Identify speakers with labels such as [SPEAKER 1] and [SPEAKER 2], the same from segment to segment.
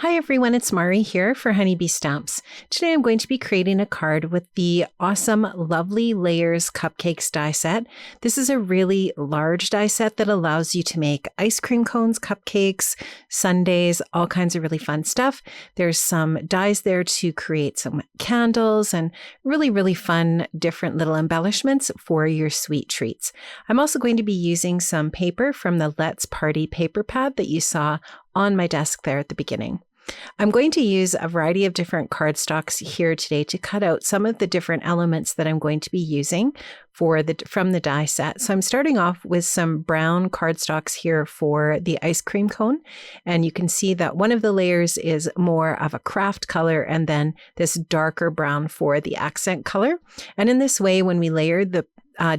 [SPEAKER 1] Hi everyone, it's Mari here for Honeybee Stamps. Today I'm going to be creating a card with the awesome Lovely Layers Cupcakes die set. This is a really large die set that allows you to make ice cream cones, cupcakes, sundaes, all kinds of really fun stuff. There's some dies there to create some candles and really fun different little embellishments for your sweet treats. I'm also going to be using some paper from the Let's Party paper pad that you saw on my desk there at the beginning. I'm going to use a variety of different cardstocks here today to cut out some of the different elements that I'm going to be using from the die set. So I'm starting off with some brown cardstocks here for the ice cream cone. And you can see that one of the layers is more of a craft color and then this darker brown for the accent color. And in this way, when we layer the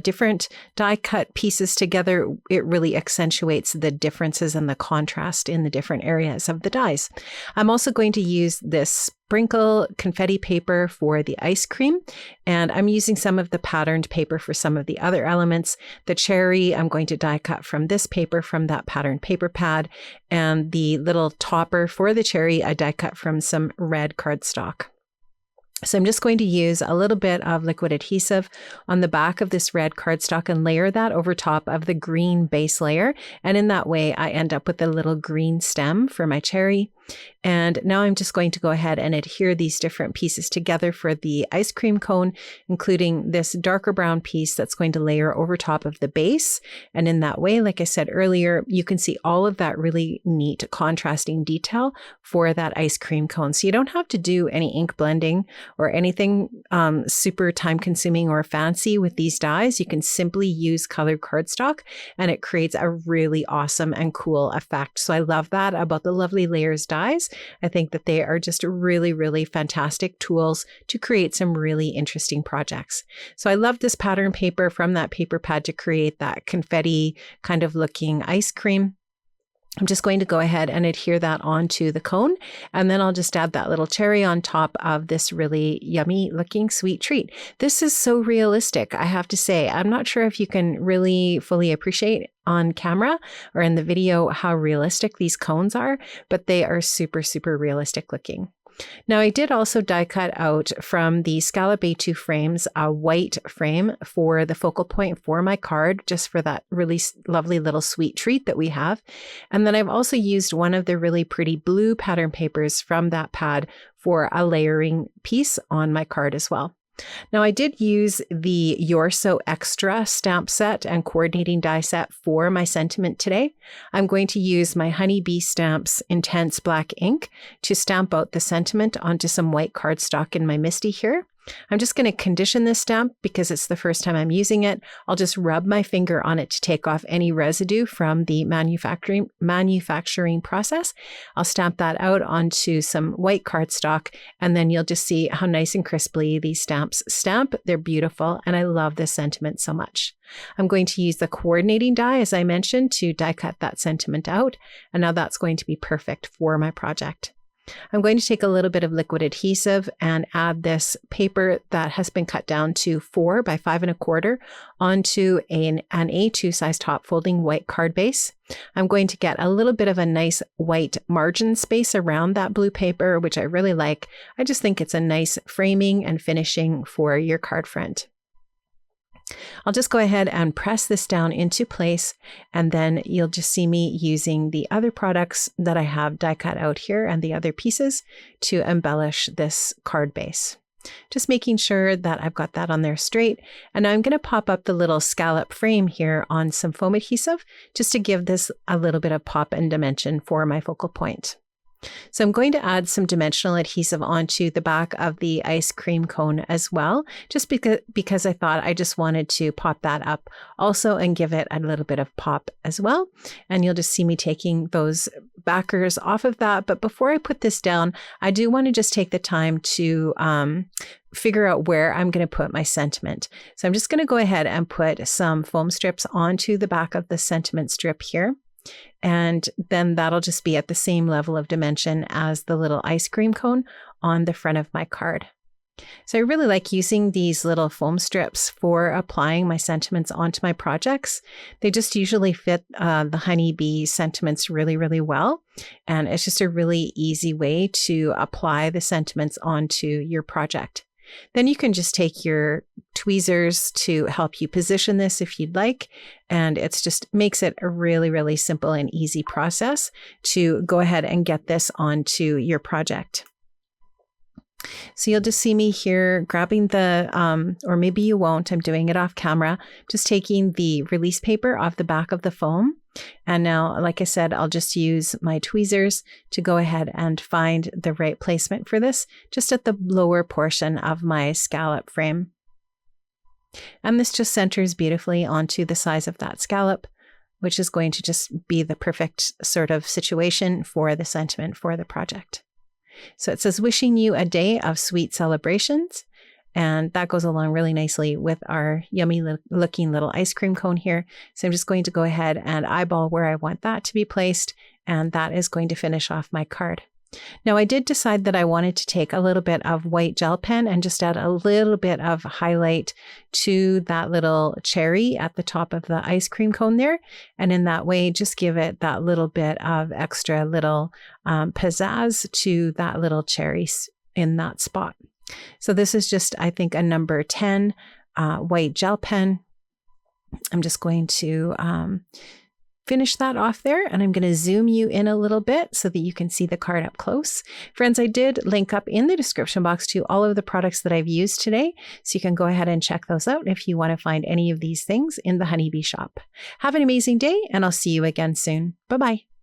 [SPEAKER 1] different die cut pieces together, it really accentuates the differences and the contrast in the different areas of the dies. I'm also going to use this sprinkle confetti paper for the ice cream, and I'm using some of the patterned paper for some of the other elements. The cherry, I'm going to die cut from this paper from that patterned paper pad, and the little topper for the cherry, I die cut from some red cardstock. So I'm just going to use a little bit of liquid adhesive on the back of this red cardstock and layer that over top of the green base layer. And in that way, I end up with a little green stem for my cherry. And now I'm just going to go ahead and adhere these different pieces together for the ice cream cone, including this darker brown piece that's going to layer over top of the base. And in that way, like I said earlier, you can see all of that really neat contrasting detail for that ice cream cone. So you don't have to do any ink blending or anything super time consuming or fancy with these dies. You can simply use colored cardstock and it creates a really awesome and cool effect. So I love that about the Lovely Layers dies. I think that they are just really fantastic tools to create some really interesting projects. So I love this pattern paper from that paper pad to create that confetti kind of looking ice cream. I'm just going to go ahead and adhere that onto the cone, and then I'll just add that little cherry on top of this really yummy looking sweet treat. This is so realistic, I have to say. I'm not sure if you can really fully appreciate on camera or in the video how realistic these cones are, but they are super realistic looking. Now I did also die cut out from the Scallop A2 frames a white frame for the focal point for my card, just for that really lovely little sweet treat that we have. And then I've also used one of the really pretty blue pattern papers from that pad for a layering piece on my card as well. Now I did use the You're So Extra stamp set and coordinating die set for my sentiment today. I'm going to use my Honeybee Stamps Intense Black ink to stamp out the sentiment onto some white cardstock in my MISTI here. I'm just going to condition this stamp because it's the first time I'm using it. I'll just rub my finger on it to take off any residue from the manufacturing process. I'll stamp that out onto some white cardstock, and then you'll just see how nice and crisply these stamps stamp. They're beautiful, and I love this sentiment so much. I'm going to use the coordinating die, as I mentioned, to die cut that sentiment out, and now that's going to be perfect for my project. I'm going to take a little bit of liquid adhesive and add this paper that has been cut down to 4 by 5 1/4 onto an A2 size top folding white card base. I'm going to get a little bit of a nice white margin space around that blue paper, which I really like. I just think it's a nice framing and finishing for your card front. I'll just go ahead and press this down into place, and then you'll just see me using the other products that I have die cut out here and the other pieces to embellish this card base. Just making sure that I've got that on there straight. And now I'm going to pop up the little scallop frame here on some foam adhesive just to give this a little bit of pop and dimension for my focal point. So I'm going to add some dimensional adhesive onto the back of the ice cream cone as well, just because I thought I just wanted to pop that up also and give it a little bit of pop as well. And you'll just see me taking those backers off of that. But before I put this down, I do want to just take the time to figure out where I'm going to put my sentiment. So I'm just going to go ahead and put some foam strips onto the back of the sentiment strip here. And then that'll just be at the same level of dimension as the little ice cream cone on the front of my card. So I really like using these little foam strips for applying my sentiments onto my projects. They just usually fit the honeybee sentiments really, really well. And it's just a really easy way to apply the sentiments onto your project. Then you can just take your tweezers to help you position this if you'd like. And it's just makes it a really, really simple and easy process to go ahead and get this onto your project. So you'll just see me here grabbing the, or maybe you won't, I'm doing it off camera, just taking the release paper off the back of the foam. And now, like I said, I'll just use my tweezers to go ahead and find the right placement for this, just at the lower portion of my scallop frame. And this just centers beautifully onto the size of that scallop, which is going to just be the perfect sort of situation for the sentiment for the project. So it says, wishing you a day of sweet celebrations. And that goes along really nicely with our yummy looking little ice cream cone here. So I'm just going to go ahead and eyeball where I want that to be placed. And that is going to finish off my card. Now I did decide that I wanted to take a little bit of white gel pen and just add a little bit of highlight to that little cherry at the top of the ice cream cone there. And in that way, just give it that little bit of extra little pizzazz to that little cherry in that spot. So this is just, I think, a number 10 white gel pen. I'm just going to finish that off there, and I'm going to zoom you in a little bit so that you can see the card up close. Friends, I did link up in the description box to all of the products that I've used today, so you can go ahead and check those out if you want to find any of these things in the Honeybee shop. Have an amazing day, and I'll see you again soon. Bye-bye.